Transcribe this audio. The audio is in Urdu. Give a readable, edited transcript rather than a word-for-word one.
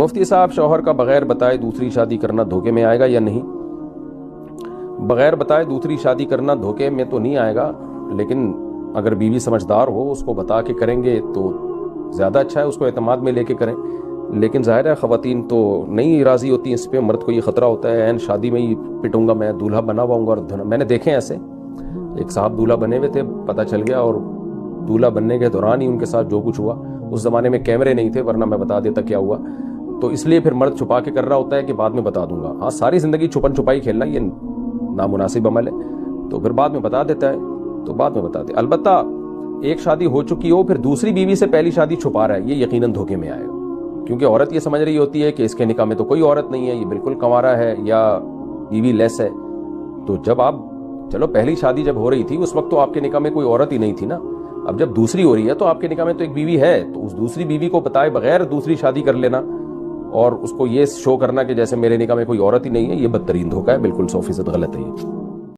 مفتی صاحب شوہر کا بغیر بتائے دوسری شادی کرنا دھوکے میں آئے گا یا نہیں؟ بغیر بتائے دوسری شادی کرنا دھوکے میں تو نہیں آئے گا، لیکن اگر بیوی سمجھدار ہو اس کو بتا کے کریں گے تو زیادہ اچھا ہے، اس کو اعتماد میں لے کے کریں۔ لیکن ظاہر ہے خواتین تو نہیں راضی ہوتی اس پہ، مرد کو یہ خطرہ ہوتا ہے عین شادی میں ہی پٹوں گا میں، دولہا بنا ہوا ہوں گا۔ اور میں نے دیکھے ایسے، ایک صاحب دولہا بنے ہوئے تھے، پتہ چل گیا اور دولہا بننے کے دوران ہی ان کے ساتھ جو کچھ ہوا، اس زمانے میں کیمرے نہیں تھے ورنہ میں بتا دیتا کیا ہوا، تو اس لیے پھر مرد چھپا کے کر رہا ہوتا ہے کہ بعد میں بتا دوں گا۔ ہاں، ساری زندگی چھپن چھپائی کھیلنا یہ نامناسب عمل ہے، تو پھر بعد میں بتا دیتا ہے تو بعد میں بتا دے۔ البتہ ایک شادی ہو چکی ہو پھر دوسری بیوی سے پہلی شادی چھپا رہا ہے، یہ یقیناً دھوکے میں آئے گا، کیونکہ عورت یہ سمجھ رہی ہوتی ہے کہ اس کے نکاح میں تو کوئی عورت نہیں ہے، یہ بالکل کنوارا ہے یا بیوی لیس ہے۔ تو جب آپ چلو پہلی شادی جب ہو رہی تھی اس وقت تو آپ کے نکاح میں کوئی عورت ہی نہیں تھی نا، اب جب دوسری ہو رہی ہے تو آپ کے نکاح میں تو ایک بیوی ہے، تو اس دوسری بیوی کو بتائے بغیر دوسری شادی کر لینا اور اس کو یہ شو کرنا کہ جیسے میرے نکاح میں کوئی عورت ہی نہیں ہے، یہ بدترین دھوکہ ہے، بالکل 100% غلط ہے یہ۔